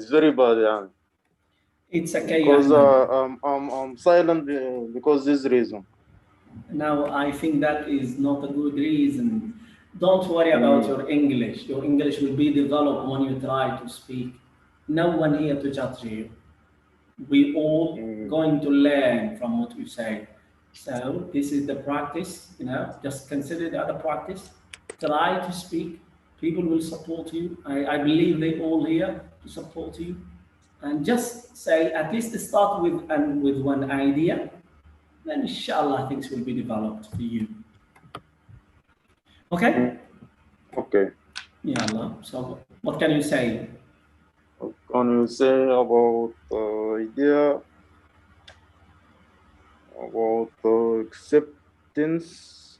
It's very bad, yeah. It's okay, because I'm silent because this reason. Now, I think that is not a good reason. Don't worry about your English. Your English will be developed when you try to speak. No one here to judge you. We all going to learn from what you say. So this is the practice, just consider the other practice. Try to speak. People will support you. I believe they all here to support you. And just say, at least start with one idea. Then inshallah things will be developed for you. Okay? Okay. Yeah, Allah. So what can you say? What can you say about idea about acceptance?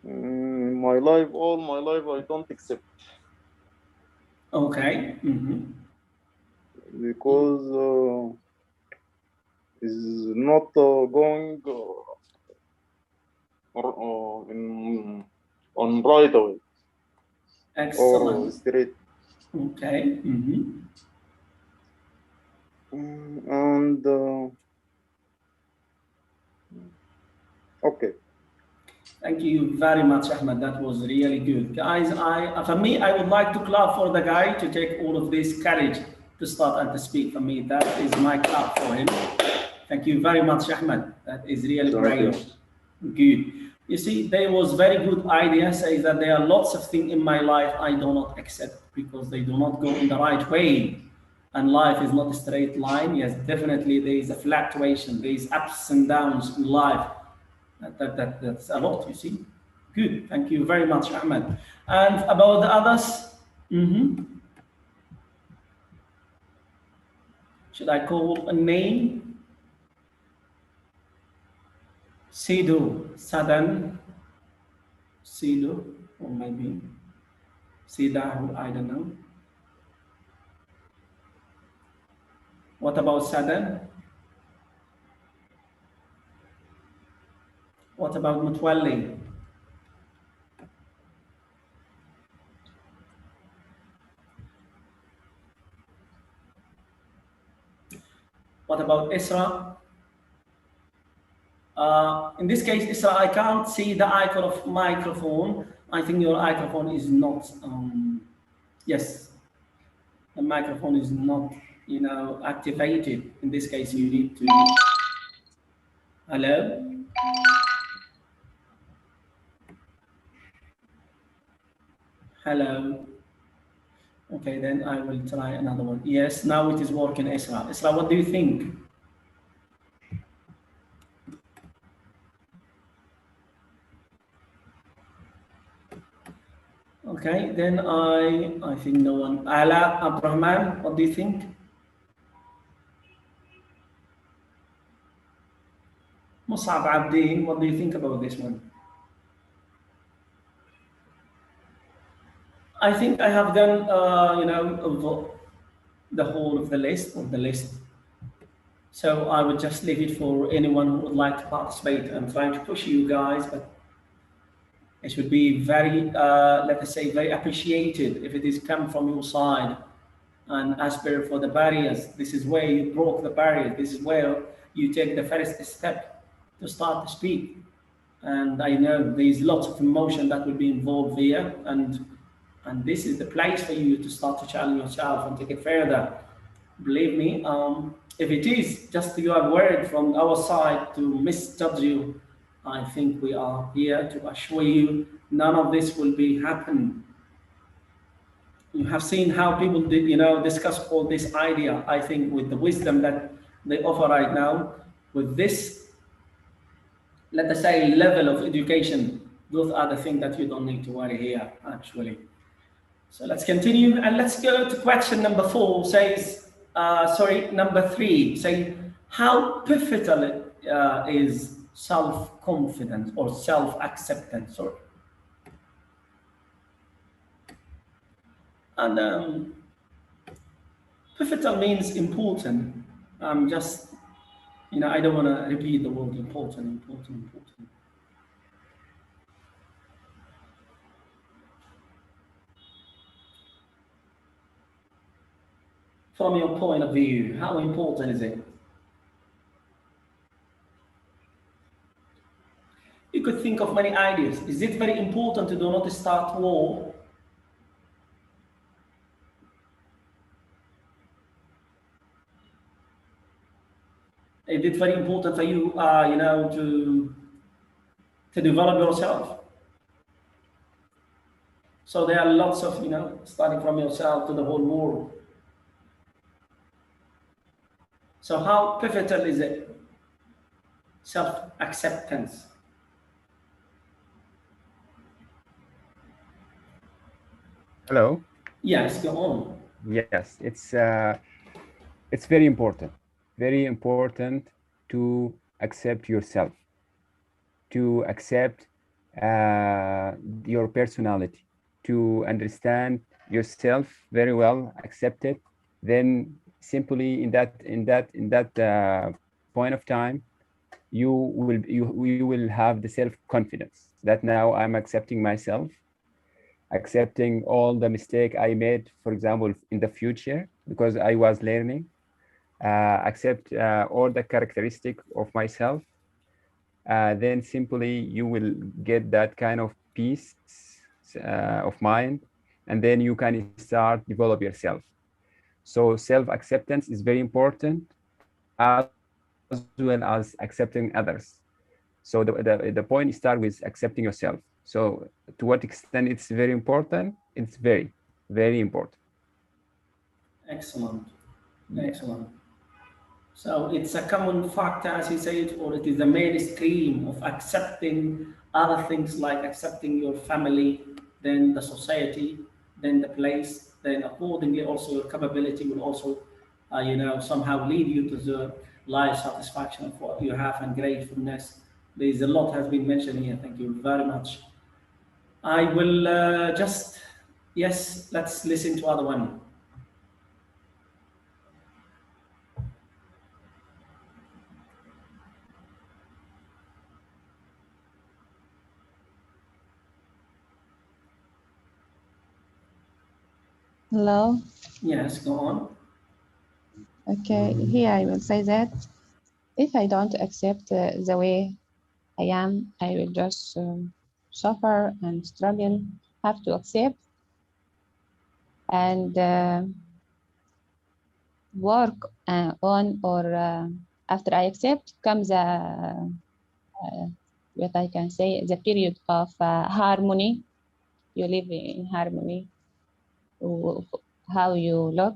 My life, all my life, I don't accept. Okay. Because is not going on right away. Excellent. Or straight. Okay. And okay. Thank you very much, Ahmed. That was really good. Guys, for me, I would like to clap for the guy to take all of this courage to start and to speak. For me, that is my clap for him. Thank you very much, Ahmed. That is really great. Good. You see, there was very good idea, says that there are lots of things in my life I do not accept because they do not go in the right way. And life is not a straight line. Yes, definitely there is a fluctuation. There is ups and downs in life. That's a lot, you see. Good. Thank you very much, Ahmed. And about the others? Should I call a name? Sidu, Sadan, Sidu, or maybe Sidahu, I don't know. What about Sadan? What about Mutwalli? What about Isra? In this case, Isra, I can't see the icon of microphone. I think your microphone is not, yes, the microphone is not, activated. In this case, you need to, hello? Hello? Okay, then I will try another one. Yes, now it is working, Isra. Isra, what do you think? Okay, then I think no one. Ala Abrahman, what do you think? Musab Abdin, what do you think about this one? I think I have done, the whole of the list. So I would just leave it for anyone who would like to participate. I'm trying to push you guys, but it would be very, let us say, very appreciated if it is come from your side. And as per for the barriers, this is where you broke the barrier. This is where you take the first step to start to speak. And I know there is lots of emotion that will be involved here, and this is the place for you to start to challenge yourself and take it further. Believe me, if it is just you have word from our side to misjudge you, I think we are here to assure you none of this will be happen. You have seen how people did, discuss all this idea. I think with the wisdom that they offer right now, with this, let us say, level of education, those are the things that you don't need to worry here, actually. So let's continue and let's go to question number 4. Number 3. Say, how pivotal is self-confidence or self-acceptance? Sorry. And pivotal means important. Just, I don't want to repeat the word important. from your point of view, how important is it? You could think of many ideas. Is it very important to do not start war? Is it very important for you, you know, to develop yourself? So there are lots of, you know, starting from yourself to the whole world. So how pivotal is it? Self-acceptance. Hello. Yes, go on. Yes, it's very important. Very important to accept yourself, to accept your personality, to understand yourself very well, accept it. Then simply in that point of time, you will have the self-confidence that now I'm accepting myself, accepting all the mistake I made, for example, in the future, because I was learning, accept all the characteristic of myself. Then simply you will get that kind of peace of mind, and then you can start develop yourself. So self-acceptance is very important, as well as accepting others. So the point start with accepting yourself. So to what extent it's very important? It's very, very important. Excellent. Excellent. So it's a common factor, as you said, or it is the mainstream of accepting other things like accepting your family, then the society, then the place, then accordingly also your capability will also, you know, somehow lead you to the life satisfaction of what you have and gratefulness. There's a lot has been mentioned here. Thank you very much. I will yes, let's listen to other one. Hello. Yes, go on. Okay, here I will say that if I don't accept the way I am, I will just suffer and struggle, have to accept and work on, or after I accept comes what I can say, the period of harmony. You live in harmony, how you look.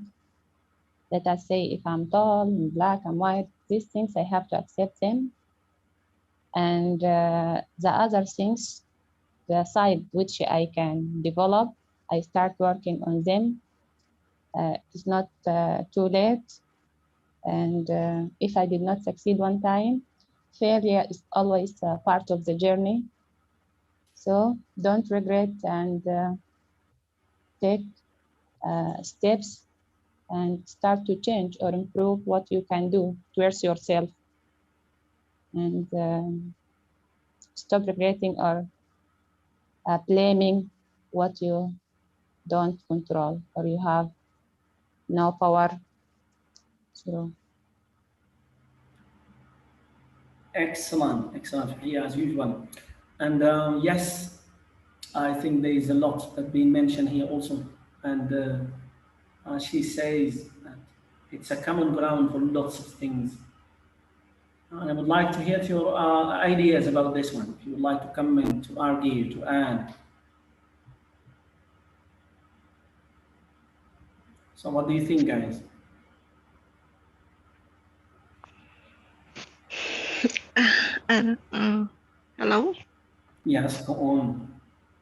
Let us say if I'm tall, I'm black, I'm white, these things I have to accept them. And the other things, the side which I can develop, I start working on them. It's not too late. And if I did not succeed one time, failure is always part of the journey. So don't regret and take steps and start to change or improve what you can do towards yourself. And stop regretting or blaming what you don't control or you have no power. So excellent, excellent. Yeah, as usual. And yes, I think there is a lot that being mentioned here also. And she says that it's a common ground for lots of things. And I would like to hear your ideas about this one. If you would like to comment, to argue, to add. So what do you think, guys? Hello? Yes, go on.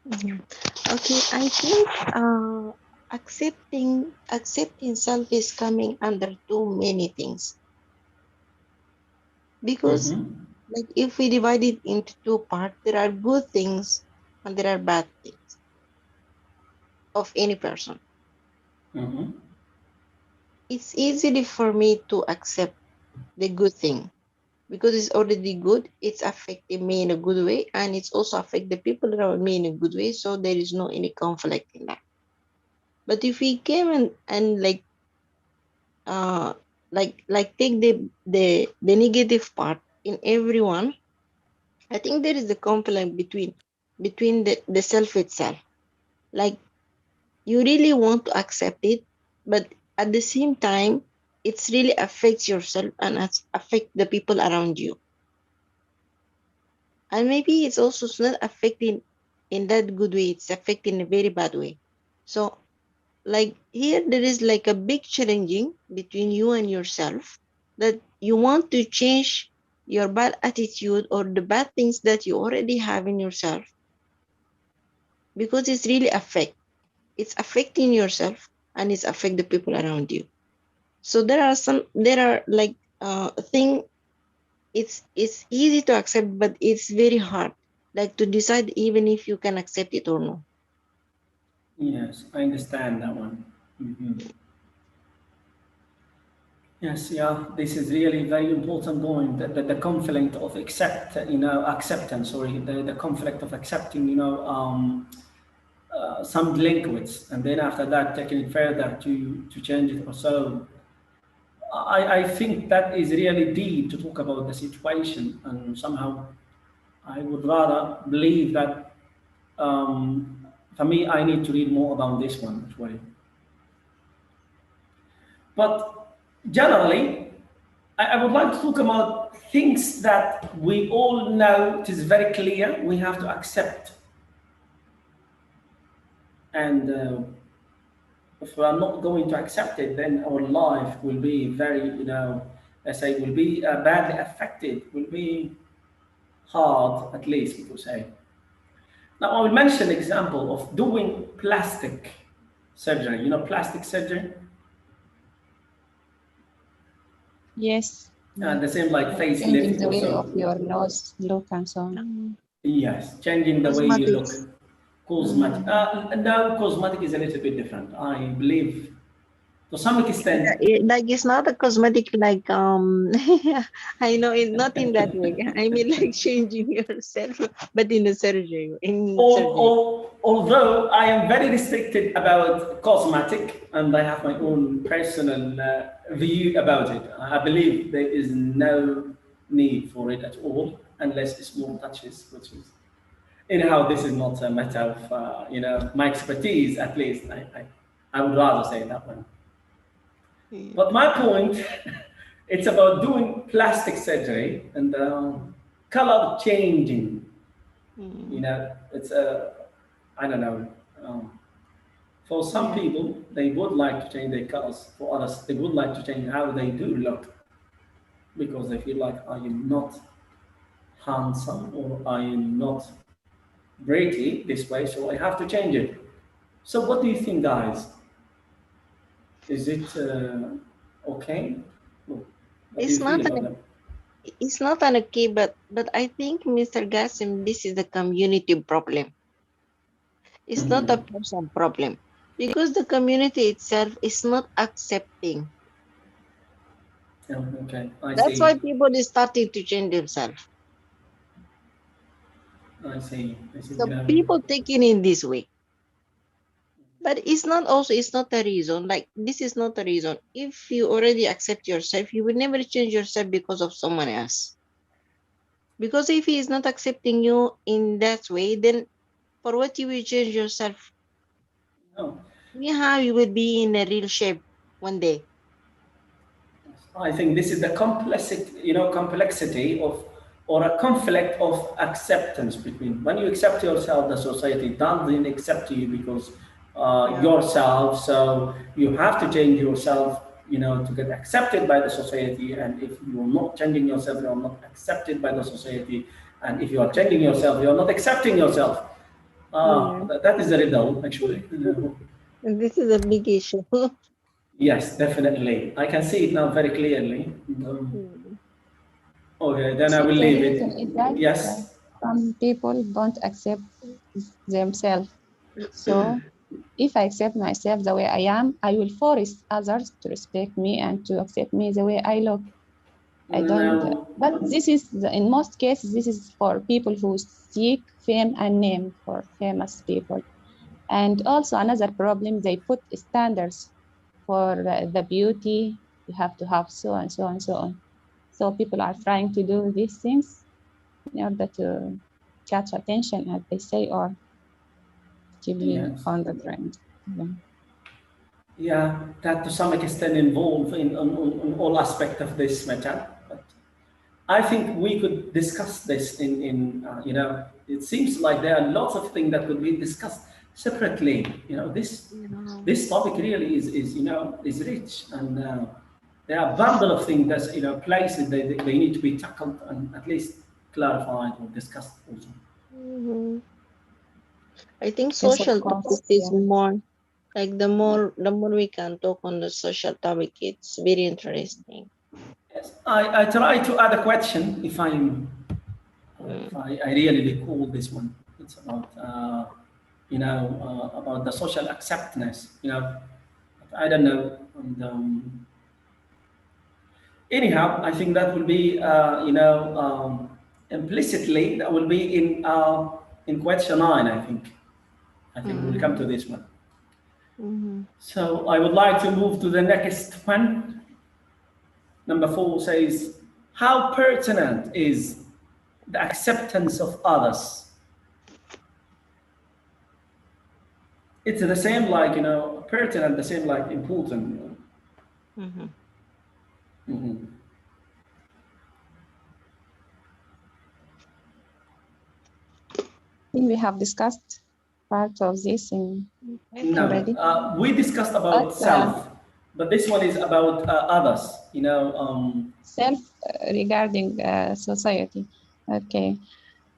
Okay, I think accepting self is coming under too many things. Because like if we divide it into two parts, there are good things and there are bad things of any person. It's easy for me to accept the good thing because it's already good. It's affecting me in a good way, and it's also affect the people around me in a good way. So there is no any conflict in that. But if we came and like like take the negative part in everyone. I think there is a conflict between the self itself. Like you really want to accept it, but at the same time, it's really affects yourself and affect the people around you. And maybe it's also not affecting in that good way, it's affecting in a very bad way. So like here there is like a big challenging between you and yourself, that you want to change your bad attitude or the bad things that you already have in yourself, because it's really it's affecting yourself and it's affect the people around you. So there are like thing, it's easy to accept, but it's very hard, like to decide even if you can accept it or not. Yes, I understand that one. Yes, yeah, this is really very important point. The conflict of acceptance. Sorry, the conflict of accepting, some delinquents, and then after that taking it further to change it or so. I think that is really deep to talk about the situation, and somehow I would rather believe that for me, I need to read more about this one as well. But generally, I would like to talk about things that we all know. It is very clear we have to accept, and if we are not going to accept it, then our life will be very, let's say, will be badly affected. Will be hard, at least we could say. Now, I will mention an example of doing plastic surgery. You know, plastic surgery. Yes. The same like Changing facelift the or way so. of your nose look and so on. Yes, changing the way you look. Cosmetics. Cosmetic. No, cosmetic is a little bit different. I believe to some extent. Like it's not a cosmetic like I know it not in that way. I mean like changing yourself, but in the surgery. Although I am very restricted about cosmetic and I have my own personal view about it, I believe there is no need for it at all unless small touches, which is anyhow, this is not a matter of my expertise. At least I would rather say that one. But my point, it's about doing plastic surgery and color changing. It's I don't know. For some people, they would like to change their colors. For others, they would like to change how they do look, because they feel like, I am not handsome or I am not pretty this way, so I have to change it. So what do you think, guys? Is it okay? It's not an okay, but I think, Mr. Gassim, this is a community problem. It's not a person problem, because the community itself is not accepting. Okay, That's why people is starting to change themselves. I see. So people taking in this way. But it's not a reason. Like, this is not a reason. If you already accept yourself, you will never change yourself because of someone else. Because if he is not accepting you in that way, then for what you will change yourself? No. Yeah, you will be in a real shape one day. I think this is the complexity of, or a conflict of acceptance between, when you accept yourself, the society doesn't accept you because yourself, so you have to change yourself, to get accepted by the society. And if you're not changing yourself, you're not accepted by the society. And if you are changing yourself, you're not accepting yourself. That is a riddle, actually. And this is a big issue. Yes, definitely. I can see it now very clearly. Okay, then I will leave it. Yes. Some people don't accept themselves. So if I accept myself the way I am, I will force others to respect me and to accept me the way I look. I don't. But this is, in most cases, this is for people who seek fame and name, for famous people. And also another problem, they put standards for the beauty you have to have so and so and so on. So people are trying to do these things in order to catch attention, as they say, or to be on the trend. Yeah, that to some extent involved in on all aspects of this matter. But I think we could discuss this in you know, it seems like there are lots of things that could be discussed separately. You know, this topic really is you know, is rich, and there are a bundle of things that, you know, places they need to be tackled and at least clarified or discussed also. I think social topics is more like the more we can talk on the social topic, it's very interesting. Yes, I try to add a question if I really recall this one. It's about you know, about the social acceptance. You know, I don't know. And, anyhow, I think that will be you know, implicitly that will be in question 9. I think we'll come to this one. So I would like to move to the next one. Number 4 says, how pertinent is the acceptance of others? It's the same like, you know, pertinent, the same like important. You know? I think we have discussed part of this in already. We discussed about self, but this one is about others, you know. Self regarding society. Okay.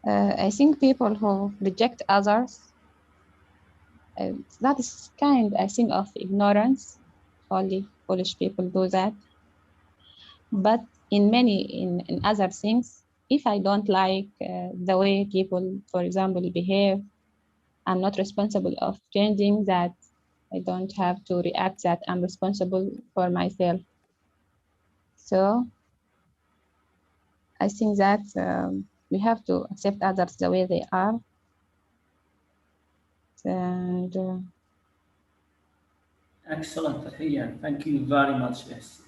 I think people who reject others, that is kind, I think, of ignorance. Only foolish people do that. But in other things, if I don't like the way people, for example, behave, I'm not responsible of changing that. I don't have to react that I'm responsible for myself. So I think that we have to accept others the way they are. And excellent, Fathiya. Thank you very much. Yes.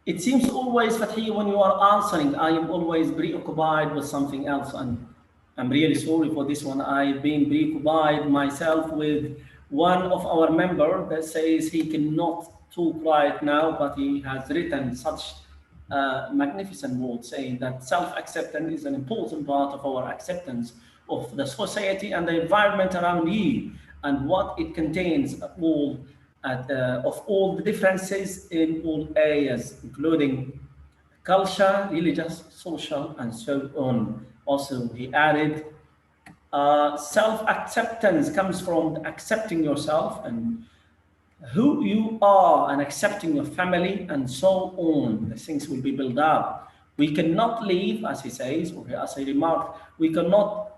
It seems always, Fathiya, when you are answering, I am always preoccupied with something else, and I'm really sorry for this one. I've been preoccupied myself with one of our members that says he cannot talk right now, but he has written such magnificent words saying that self-acceptance is an important part of our acceptance of the society and the environment around you, and what it contains of all the differences in all areas, including culture, religious, social, and so on. Also, he added, self-acceptance comes from accepting yourself and who you are and accepting your family and so on. The things will be built up. We cannot live, as he says, or as he remarked, we cannot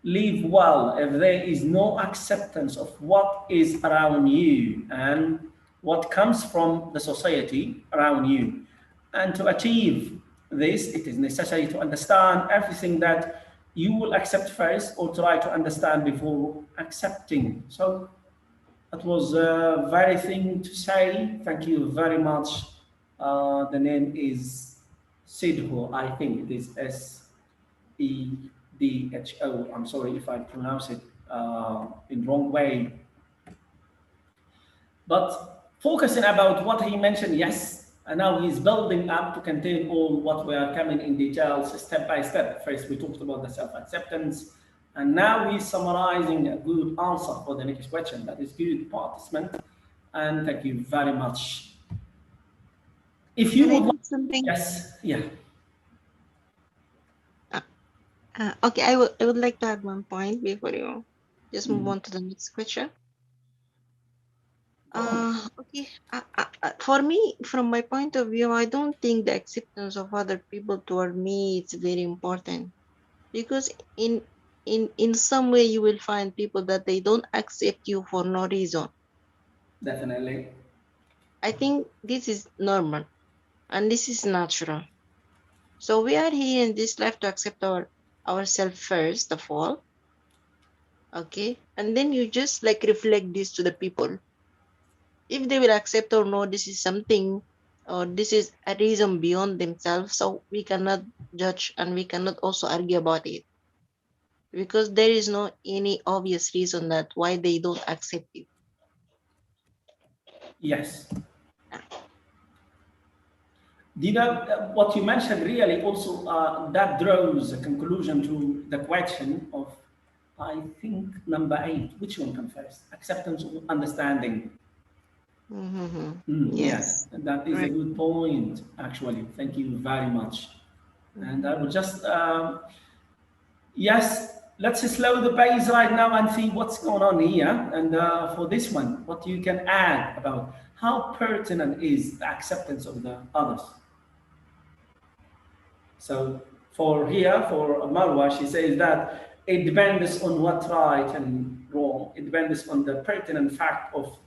live well if there is no acceptance of what is around you and what comes from the society around you. And to achieve this, it is necessary to understand everything that you will accept first, or try to understand before accepting. So that was a very thing to say. Thank you very much. The name is Sidho. I think it is SEDHO. I'm sorry if I pronounce it in wrong way. But focusing about what he mentioned, yes, and now he's building up to contain all what we are coming in details step by step. First, we talked about the self-acceptance, and now he's summarizing a good answer for the next question. That is good, participant, and thank you very much. If you would like something, yes, yeah. Okay, I would like to add one point before you just move on to the next question. Okay, for me, from my point of view, I don't think the acceptance of other people toward me is very important, because in some way you will find people that they don't accept you for no reason. Definitely. I think this is normal and this is natural. So we are here in this life to accept ourselves first of all. Okay, and then you just like reflect this to the people. if they will accept or no, this is something, or this is a reason beyond themselves. So we cannot judge and we cannot also argue about it, because there is no any obvious reason that why they don't accept it. Yes. Dina, what you mentioned really also that draws a conclusion to the question of, I think, number 8. Which one comes first? Acceptance or understanding? Yes, that is a good point, actually. Thank you very much. And I will just, yes, let's slow the pace right now and see what's going on here. And for this one, what you can add about how pertinent is the acceptance of the others. So for here, for Marwa, she says that it depends on what's right and wrong. It depends on the pertinent fact of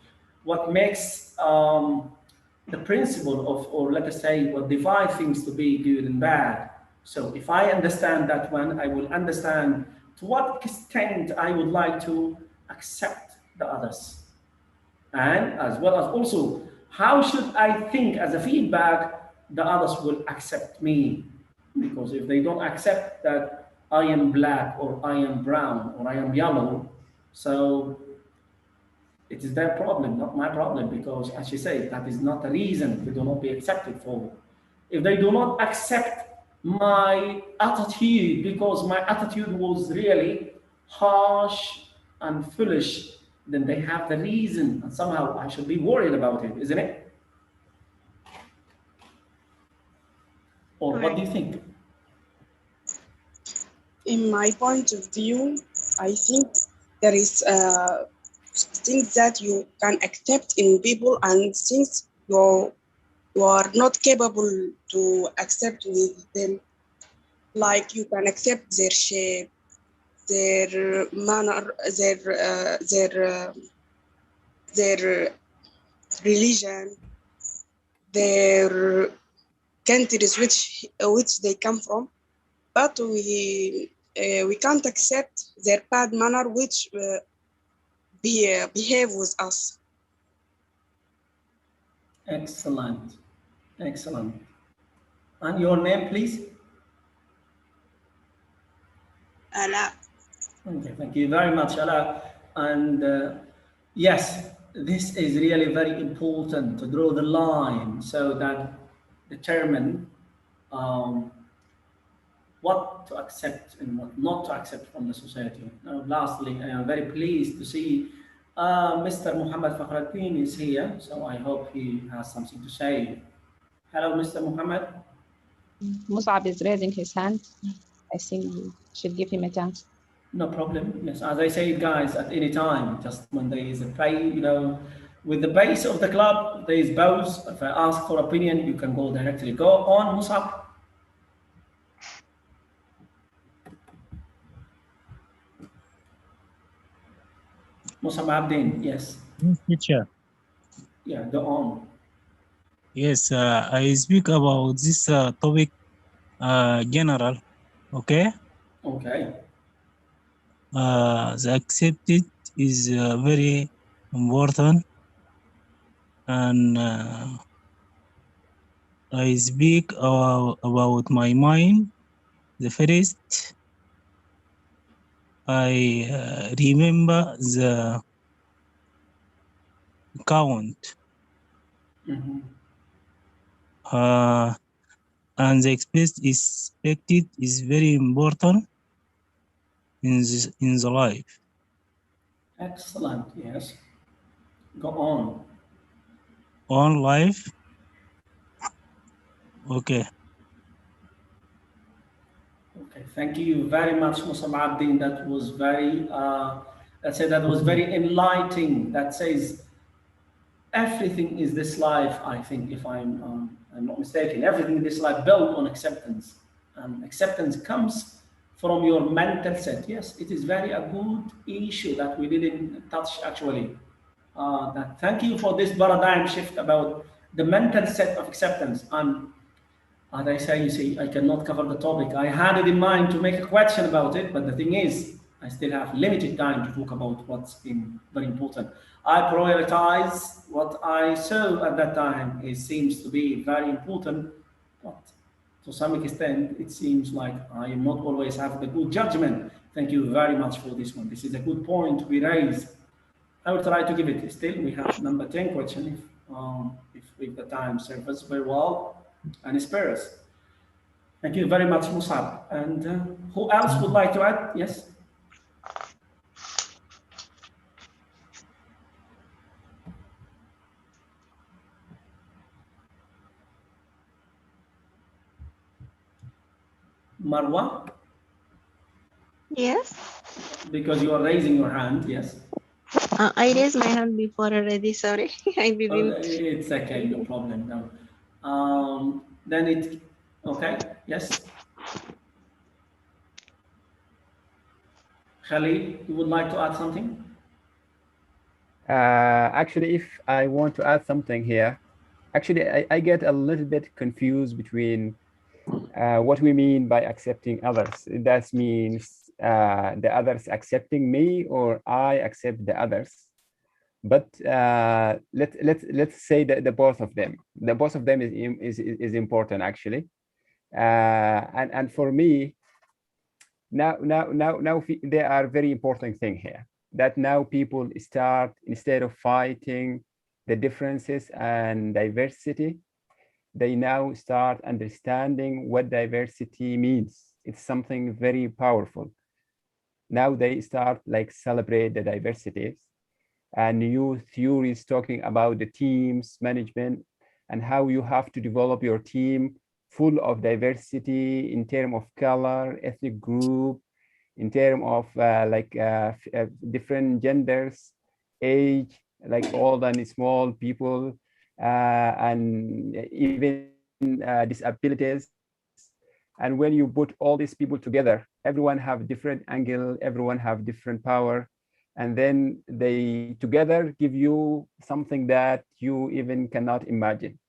what makes the principle of, or let us say, what divides things to be good and bad. So if I understand that one, I will understand to what extent I would like to accept the others. And as well as also, how should I think as a feedback the others will accept me? Because if they don't accept that I am black or I am brown or I am yellow, so it is their problem, not my problem, because as you say, that is not a reason to do not be accepted for. If they do not accept my attitude because my attitude was really harsh and foolish, then they have the reason, and somehow I should be worried about it, isn't it? Or what do you think? In my point of view, I think there is things that you can accept in people and things you are not capable to accept with them. Like you can accept their shape, their manner, their religion, their countries which they come from, but we can't accept their bad manner which behave with us. Excellent, excellent. And your name, please? Ala. Okay, thank you very much, Ala. And yes, this is really very important to draw the line so that determine what to accept and what not to accept from the society. Now, lastly, I am very pleased to see Mr. Muhammad Fakhruddin is here, so I hope he has something to say. Hello, Mr. Muhammad. Musab is raising his hand. I think we should give him a chance. No problem. Yes, as I say, guys, at any time, just when there is a play, you know, with the base of the club, there is both. If I ask for opinion, you can go directly. Go on, Musab. Musab Abdin, yes. Teacher. Yeah, go on. Yes, I speak about this topic general, okay? Okay. The accepted is very important, and I speak about my mind. The first, I remember the count. And the expected is very important in the life. Excellent, yes. Go on. On life. Okay. Okay, thank you very much, Musab Abdin. That was very, let's say that was very enlightening. That says everything is this life, I think, if I'm not mistaken, everything in this life built on acceptance. And acceptance comes from your mental set. Yes, it is very a good issue that we didn't touch actually. Thank you for this paradigm shift about the mental set of acceptance. And as I say, you see, I cannot cover the topic. I had it in mind to make a question about it, but the thing is, I still have limited time to talk about what's been very important. I prioritize what I saw at that time. It seems to be very important, but to some extent, it seems like I am not always have the good judgment. Thank you very much for this one. This is a good point we raised. I will try to give it. Still, we have number 10 question if the time serves us very well and spare us. Thank you very much, Musab. And who else would like to add? Yes. Marwa? Yes. Because you are raising your hand, yes. I raised my hand before already. Sorry, I didn't. It's okay, no problem. No. Then it. Okay. Yes. Khalid, you would like to add something? Actually, if I want to add something here, actually, I get a little bit confused between what we mean by accepting others. That means the others accepting me or I accept the others. But let's say that the both of them. The both of them is important actually. And for me, now they are very important thing here. That now people start, instead of fighting the differences and diversity, they now start understanding what diversity means. It's something very powerful. Now they start like celebrate the diversities and new theories talking about the teams management and how you have to develop your team full of diversity in terms of color, ethnic group, in terms of different genders, age, like old and small people, and even disabilities. And when you put all these people together, everyone have different angle, everyone have different power, and then they together give you something that you even cannot imagine.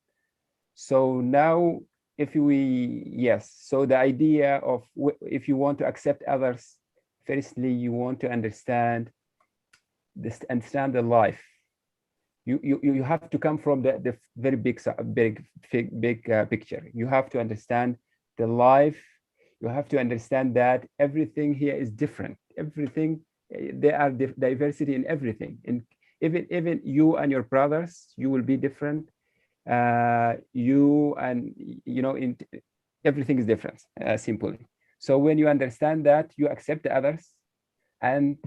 So now, so the idea of if you want to accept others, firstly, you want to understand the life. You have to come from the very big picture. You have to understand the life. You have to understand that everything here is different. Everything, there are diversity in everything. And even you and your brothers, you will be different. Everything is different, simply. So when you understand that, you accept the others. And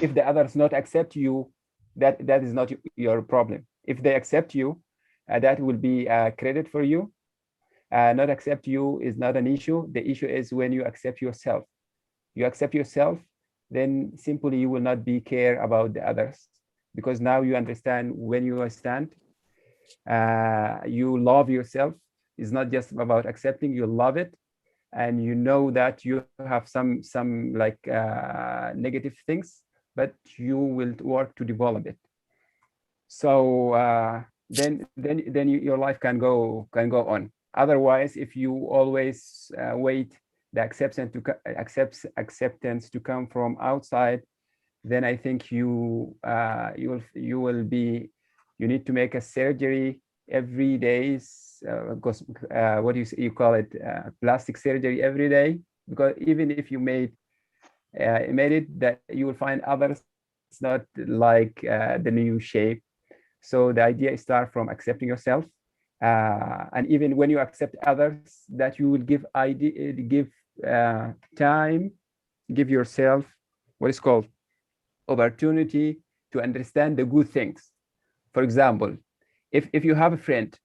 if the others not accept you, that is not your problem. If they accept you, that will be credit for you. Not accept you is not an issue. The issue is when you accept yourself. You accept yourself, then simply you will not be care about the others, because now you understand when you stand, you love yourself. It's not just about accepting, you love it. And you know that you have some like negative things, but you will work to develop it. So then your life can go on. Otherwise, if you always wait the acceptance to come from outside, then I think you need to make a surgery every day. What do you call it? Plastic surgery every day, because even if you made it, that you will find others not like the new shape. So the idea is start from accepting yourself, and even when you accept others, that you will give time, give yourself what is called opportunity to understand the good things. For example, if you have a friend,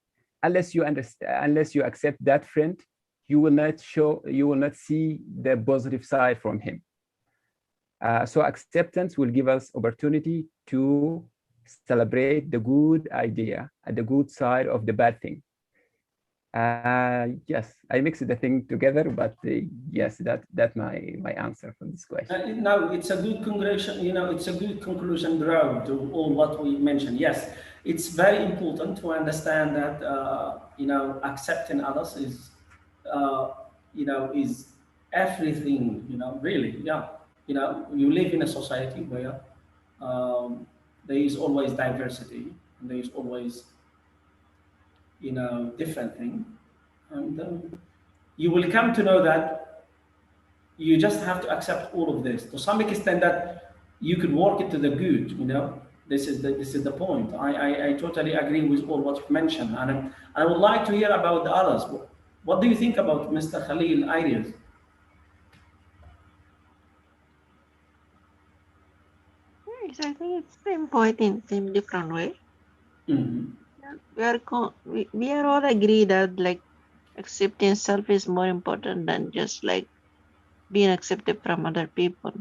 unless you accept that friend, you will not see the positive side from him. So acceptance will give us opportunity to celebrate the good idea and the good side of the bad thing. Yes, I mixed the thing together, but yes, that's my answer for this question. No, it's a good conclusion. It's a good conclusion draw to all what we mentioned. Yes, it's very important to understand that accepting others is is everything. Really, yeah. you know, you live in a society where there is always diversity, and there is always, you know, different thing, and you will come to know that you just have to accept all of this to some extent, that you could work it to the good, you know. This is the point. I totally agree with all what you mentioned, and I would like to hear about the others. What do you think about Mr. Khalil ideas? Yes, I think it's the same point in same different way. We are all agree that like accepting self is more important than just like being accepted from other people.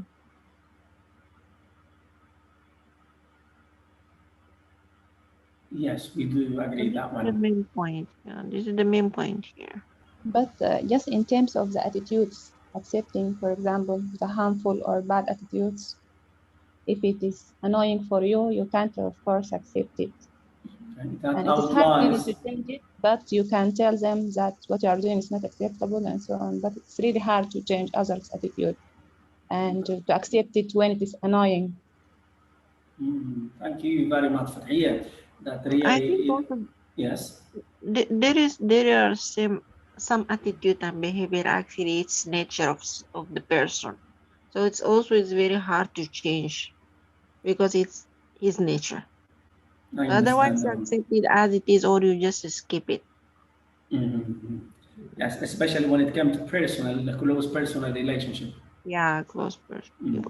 Yes, we do agree that This is the one. main point. Yeah, this is the main point here. But just in terms of the attitudes, accepting, for example, the harmful or bad attitudes, if it is annoying for you, you can't, of course, accept it. That And it is hard really outlines. to change it, but you can tell them that what you are doing is not acceptable and so on. But it's really hard to change others' attitude and to accept it when it is annoying. Thank you very much, Fathiya. That I think really, also yes. there are some attitude and behavior actually it's nature of the person. So it's very hard to change because it's his nature. I Otherwise, you understand. accept it as it is, or you just skip it. Yes, especially when it comes to personal, a close personal relationship. Yeah, close person.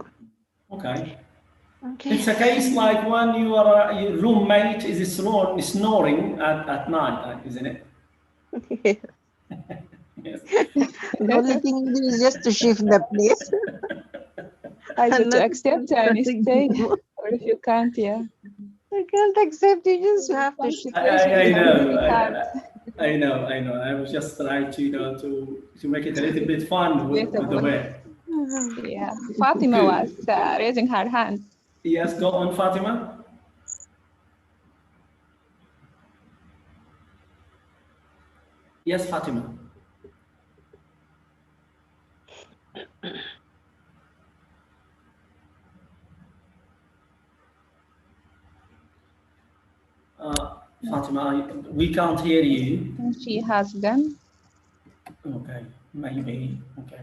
Okay. Okay. It's a case like when your roommate is snoring at night, isn't it? Yes. The only thing you do is just to shift the place. Either And to not accept and stay, or if you can't, yeah. You can't accept, you just have to shift. I know. hard. I know. I was just trying to, you know, to make it a little bit fun with the way. Yeah, Fatima was raising her hand. Yes, go on, Fatima. Yes, Fatima. Fatima, we can't hear you. She has gone. Okay, maybe. Okay.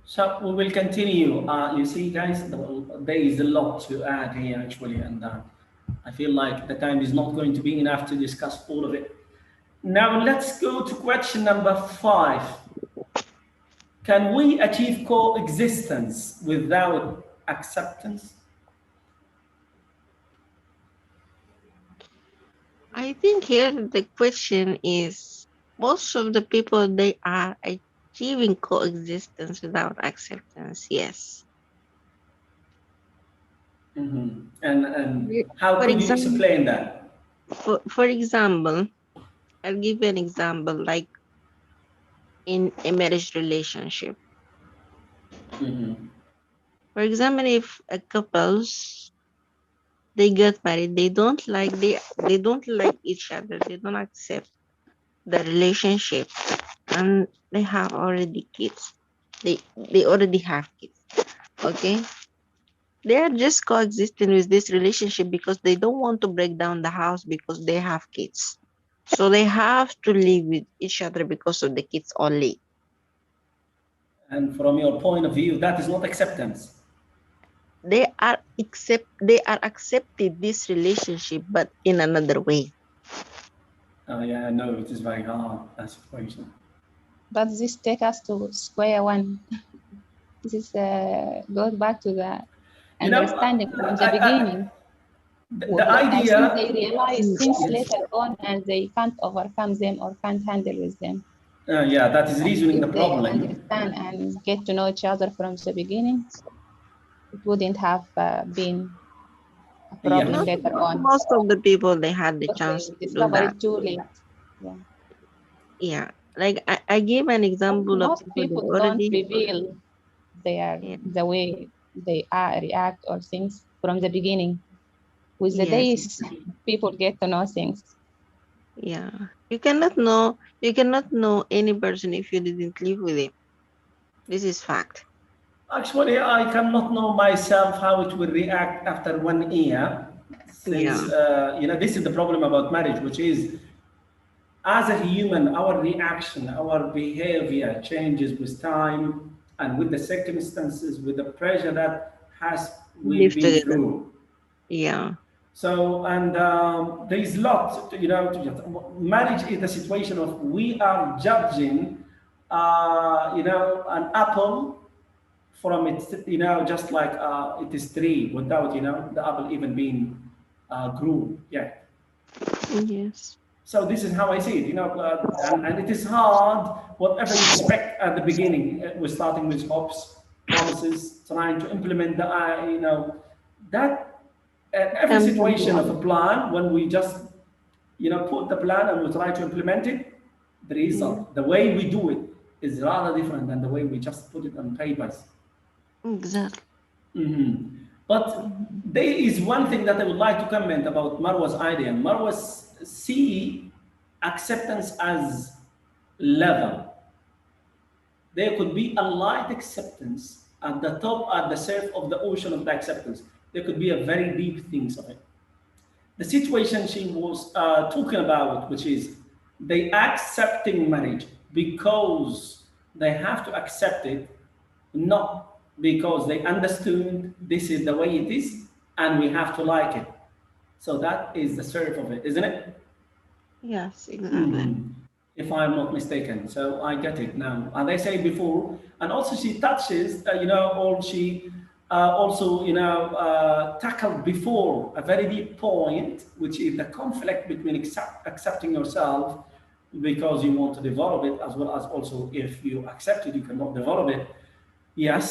So we will continue. You see, guys, there is a lot to add here actually, and I feel like the time is not going to be enough to discuss all of it. Now let's go to question number 5. Can we achieve coexistence without acceptance? I think here the question is, most of the people, they are achieving coexistence without acceptance, yes. And how could you explain that? For example, I'll give you an example, like in a marriage relationship. For example, if a couples, they get married, they don't like each other, they don't accept the relationship, and they have already kids. They already have kids. Okay. They are just coexisting with this relationship because they don't want to break down the house because they have kids. So they have to live with each other because of the kids only. And from your point of view, that is not acceptance. They are accepting this relationship, but in another way. Yeah, no, it is very hard, that situation. But this takes us to square one. This is goes back to the understanding from the beginning. The idea, they realize things later on and they can't overcome them or can't handle with them. Yeah, that is reasoning the problem. They understand and get to know each other from the beginning, it wouldn't have been a problem later on. Most of the people, they had the chance to do that. It too late. Yeah. Like I gave an example most of people don't reveal the way they react or things from the beginning. With the days, people get to know things. Yeah, you cannot know any person if you didn't live with him. This is fact. Actually, I cannot know myself how it will react after 1 year. Since, you know, this is the problem about marriage, which is, as a human, our reaction, our behavior changes with time and with the circumstances, with the pressure that we've been through. Yeah. So, and there is a lot, you know, marriage is the situation of we are judging, you know, an apple from its, you know, just like it is tree without, you know, the apple even being grew yet. Yes. So this is how I see it, you know, and it is hard, whatever you expect at the beginning. We're starting with hopes, promises, trying to implement the, you know, that every situation of a plan, when we just, you know, put the plan and we try to implement it, the result, the way we do it is rather different than the way we just put it on papers. Exactly. But there is one thing that I would like to comment about Marwa's idea. Marwa's see acceptance as level. There could be a light acceptance at the top, at the surface of the ocean of the acceptance. There could be a very deep things of it. The situation she was talking about, which is they accepting marriage because they have to accept it, not because they understood this is the way it is and we have to like it. So that is the surface of it, isn't it? Yes, exactly. If I'm not mistaken. So I get it now. And I say before, and also she touches, you know, or she also, you know, tackled before a very deep point, which is the conflict between accepting yourself because you want to develop it, as well as also if you accept it, you cannot develop it. Yes.